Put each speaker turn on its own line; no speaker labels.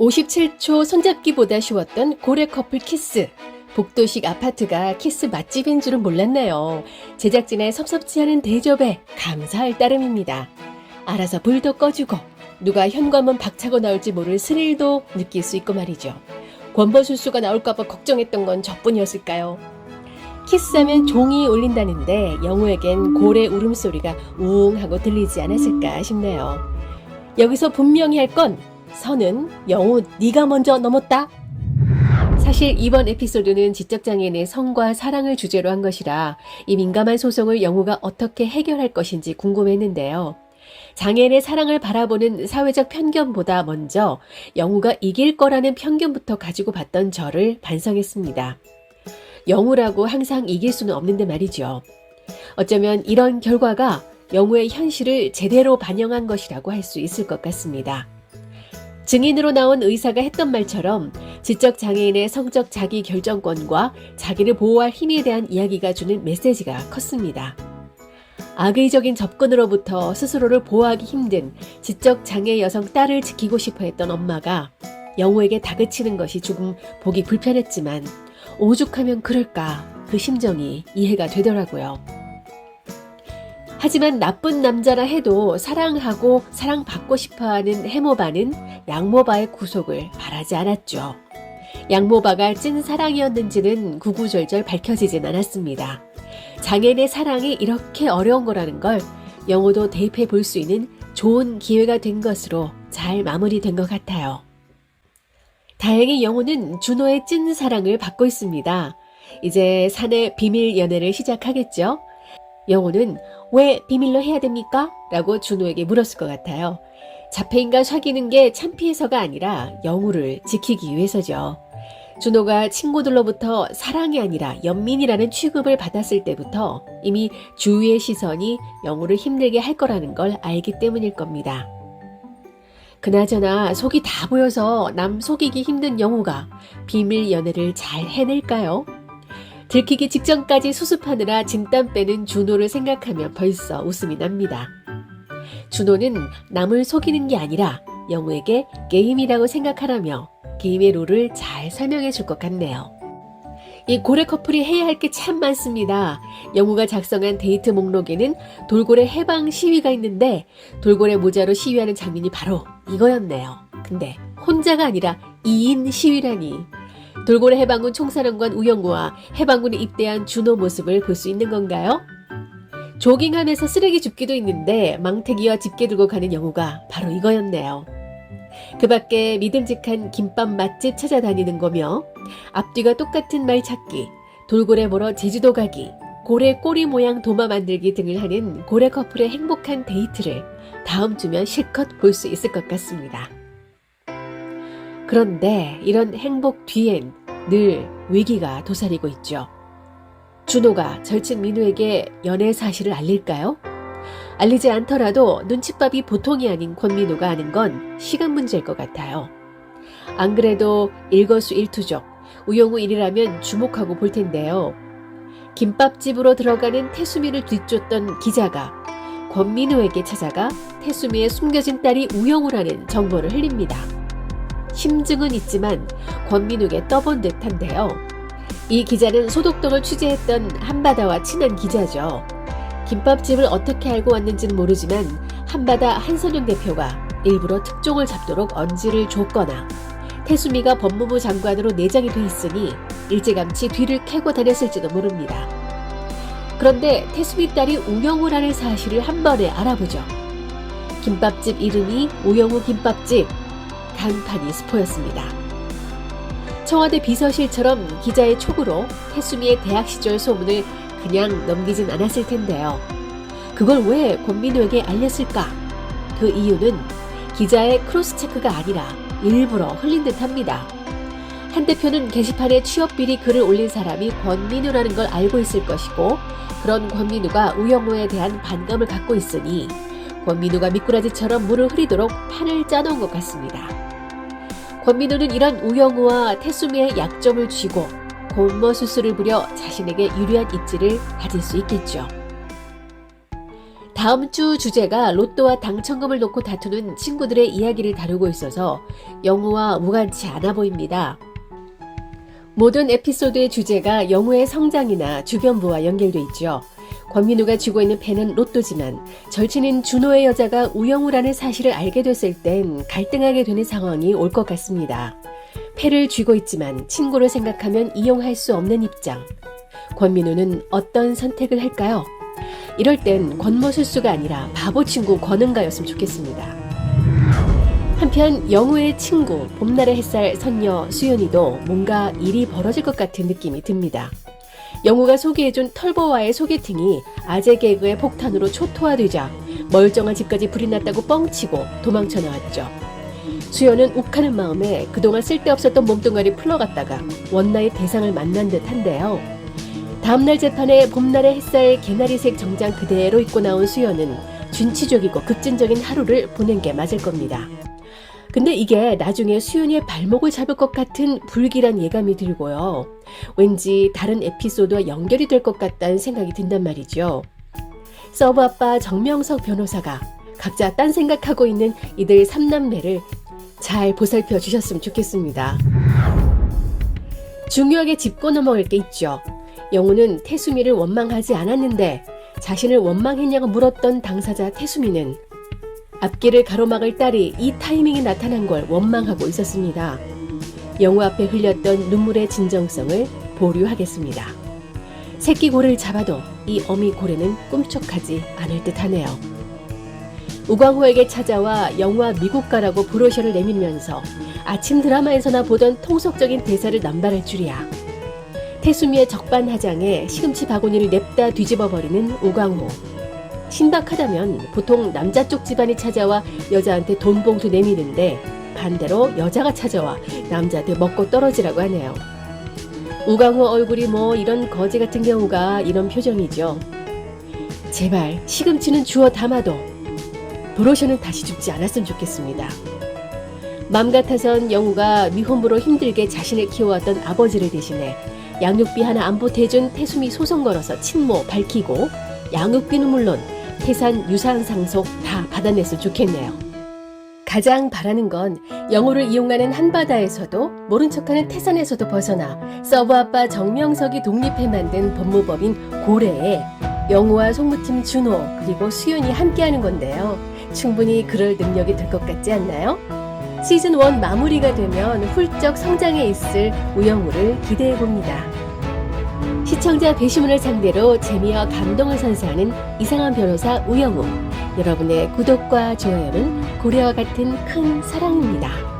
57초 손잡기보다 쉬웠던 고래 커플 키스. 복도식 아파트가 키스 맛집인 줄은 몰랐네요. 제작진의 섭섭지 않은 대접에 감사할 따름입니다. 알아서 불도 꺼주고 누가 현관문 박차고 나올지 모를 스릴도 느낄 수 있고 말이죠. 권보술수가 나올까봐 걱정했던 건 저뿐이었을까요? 키스하면 종이 울린다는데 영우에겐 고래 울음소리가 우웅 하고 들리지 않았을까 싶네요. 여기서 분명히 할 건 선은 영우 네가 먼저 넘었다. 사실 이번 에피소드는 지적장애인의 성과 사랑을 주제로 한 것이라 이 민감한 소송을 영우가 어떻게 해결할 것인지 궁금했는데요. 장애인의 사랑을 바라보는 사회적 편견보다 먼저 영우가 이길 거라는 편견부터 가지고 봤던 저를 반성했습니다. 영우라고 항상 이길 수는 없는데 말이죠. 어쩌면 이런 결과가 영우의 현실을 제대로 반영한 것이라고 할 수 있을 것 같습니다. 증인으로 나온 의사가 했던 말처럼 지적장애인의 성적 자기 결정권과 자기를 보호할 힘에 대한 이야기가 주는 메시지가 컸습니다. 악의적인 접근으로부터 스스로를 보호하기 힘든 지적장애 여성 딸을 지키고 싶어 했던 엄마가 영우에게 다그치는 것이 조금 보기 불편했지만 오죽하면 그럴까 그 심정이 이해가 되더라고요. 하지만 나쁜 남자라 해도 사랑하고 사랑받고 싶어하는 해모바는 양모바의 구속을 바라지 않았죠. 양모바가 찐 사랑이었는지는 구구절절 밝혀지진 않았습니다. 장애인의 사랑이 이렇게 어려운 거라는 걸 영우도 대입해 볼 수 있는 좋은 기회가 된 것으로 잘 마무리된 것 같아요. 다행히 영우는 준호의 찐 사랑을 받고 있습니다. 이제 사내 비밀 연애를 시작하겠죠? 영우는 왜 비밀로 해야 됩니까? 라고 준호에게 물었을 것 같아요. 자폐인과 사귀는 게 창피해서가 아니라 영우를 지키기 위해서죠. 준호가 친구들로부터 사랑이 아니라 연민이라는 취급을 받았을 때부터 이미 주위의 시선이 영우를 힘들게 할 거라는 걸 알기 때문일 겁니다. 그나저나 속이 다 보여서 남 속이기 힘든 영우가 비밀 연애를 잘 해낼까요? 들키기 직전까지 수습하느라 진땀 빼는 준호를 생각하면 벌써 웃음이 납니다. 준호는 남을 속이는 게 아니라 영우에게 게임이라고 생각하라며 게임의 룰을 잘 설명해 줄 것 같네요. 이 고래 커플이 해야 할 게 참 많습니다. 영우가 작성한 데이트 목록에는 돌고래 해방 시위가 있는데 돌고래 모자로 시위하는 장면이 바로 이거였네요. 근데 혼자가 아니라 2인 시위라니. 돌고래 해방군 총사령관 우영우와 해방군에 입대한 준호 모습을 볼 수 있는 건가요? 조깅하면서 쓰레기 줍기도 있는데 망태기와 집게 들고 가는 영우가 바로 이거였네요. 그 밖에 믿음직한 김밥 맛집 찾아다니는 거며 앞뒤가 똑같은 말 찾기, 돌고래 보러 제주도 가기, 고래 꼬리 모양 도마 만들기 등을 하는 고래 커플의 행복한 데이트를 다음 주면 실컷 볼 수 있을 것 같습니다. 그런데 이런 행복 뒤엔 늘 위기가 도사리고 있죠. 준호가 절친 민우에게 연애 사실을 알릴까요? 알리지 않더라도 눈칫밥이 보통이 아닌 권민우가 아는 건 시간 문제일 것 같아요. 안 그래도 일거수일투족, 우영우 일이라면 주목하고 볼 텐데요. 김밥집으로 들어가는 태수미를 뒤쫓던 기자가 권민우에게 찾아가 태수미의 숨겨진 딸이 우영우라는 정보를 흘립니다. 심증은 있지만 권민우에게 떠본 듯한데요. 이 기자는 소독동을 취재했던 한바다와 친한 기자죠. 김밥집을 어떻게 알고 왔는지는 모르지만 한바다 한선영 대표가 일부러 특종을 잡도록 언지를 줬거나 태수미가 법무부 장관으로 내장이 돼 있으니 일찌감치 뒤를 캐고 다녔을지도 모릅니다. 그런데 태수미 딸이 우영우라는 사실을 한 번에 알아보죠. 김밥집 이름이 우영우 김밥집. 간판이 스포였습니다. 청와대 비서실처럼 기자의 촉으로 태수미의 대학 시절 소문을 그냥 넘기진 않았을 텐데요. 그걸 왜 권민우에게 알렸을까? 그 이유는 기자의 크로스체크가 아니라 일부러 흘린 듯합니다. 한 대표는 게시판에 취업비리 글을 올린 사람이 권민우라는 걸 알고 있을 것이고 그런 권민우가 우영우에 대한 반감을 갖고 있으니 권민우가 미꾸라지처럼 물을 흐리도록 판을 짜놓은 것 같습니다. 권민우는 이런 우영우와 태수미의 약점을 쥐고 곤모술수를 부려 자신에게 유리한 입지를 가질 수 있겠죠. 다음 주 주제가 로또와 당첨금을 놓고 다투는 친구들의 이야기를 다루고 있어서 영우와 무관치 않아 보입니다. 모든 에피소드의 주제가 영우의 성장이나 주변부와 연결돼 있죠. 권민우가 쥐고 있는 패는 로또지만 절친인 준호의 여자가 우영우라는 사실을 알게 됐을 땐 갈등하게 되는 상황이 올 것 같습니다. 패를 쥐고 있지만 친구를 생각하면 이용할 수 없는 입장. 권민우는 어떤 선택을 할까요? 이럴 땐 권모술수가 아니라 바보 친구 권은가였으면 좋겠습니다. 한편 영우의 친구 봄날의 햇살 선녀 수연이도 뭔가 일이 벌어질 것 같은 느낌이 듭니다. 영우가 소개해준 털보와의 소개팅이 아재 개그의 폭탄으로 초토화되자 멀쩡한 집까지 불이 났다고 뻥치고 도망쳐 나왔죠. 수연은 욱하는 마음에 그동안 쓸데없었던 몸뚱아리 풀러갔다가 원나의 대상을 만난 듯한데요. 다음날 재판에 봄날의 햇살 개나리색 정장 그대로 입고 나온 수연은 준치적이고 급진적인 하루를 보낸 게 맞을 겁니다. 근데 이게 나중에 수연이의 발목을 잡을 것 같은 불길한 예감이 들고요. 왠지 다른 에피소드와 연결이 될 것 같다는 생각이 든단 말이죠. 서브 아빠 정명석 변호사가 각자 딴 생각하고 있는 이들 3남매를 잘 보살펴 주셨으면 좋겠습니다. 중요하게 짚고 넘어갈 게 있죠. 영우는 태수미를 원망하지 않았는데 자신을 원망했냐고 물었던 당사자 태수미는 앞길을 가로막을 딸이 이 타이밍에 나타난 걸 원망하고 있었습니다. 영우 앞에 흘렸던 눈물의 진정성을 보류하겠습니다. 새끼 고래를 잡아도 이 어미 고래는 꿈쩍하지 않을 듯하네요. 우광호에게 찾아와 영우와 미국 가라고 브로셔를 내밀면서 아침 드라마에서나 보던 통속적인 대사를 남발할 줄이야. 태수미의 적반하장에 시금치 바구니를 냅다 뒤집어버리는 우광호. 신박하다면 보통 남자 쪽 집안이 찾아와 여자한테 돈 봉투 내미는데 반대로 여자가 찾아와 남자한테 먹고 떨어지라고 하네요. 우광호 얼굴이 뭐 이런 거지 같은 경우가 이런 표정이죠. 제발 시금치는 주워 담아도 브로셔는 다시 죽지 않았으면 좋겠습니다. 맘 같아선 영우가 미혼부로 힘들게 자신을 키워왔던 아버지를 대신해 양육비 하나 안 보태준 태수미 소송 걸어서 친모 밝히고 양육비는 물론 태산 유산 상속 다 받아냈으면 좋겠네요. 가장 바라는 건 영우를 이용하는 한바다에서도 모른 척하는 태산에서도 벗어나 서브 아빠 정명석이 독립해 만든 법무법인 고래에 영우와 송무팀 준호 그리고 수연이 함께하는 건데요. 충분히 그럴 능력이 될 것 같지 않나요? 시즌 1 마무리가 되면 훌쩍 성장해 있을 우영우를 기대해봅니다. 시청자 배심원을 상대로 재미와 감동을 선사하는 이상한 변호사 우영우. 여러분의 구독과 좋아요는 고래와 같은 큰 사랑입니다.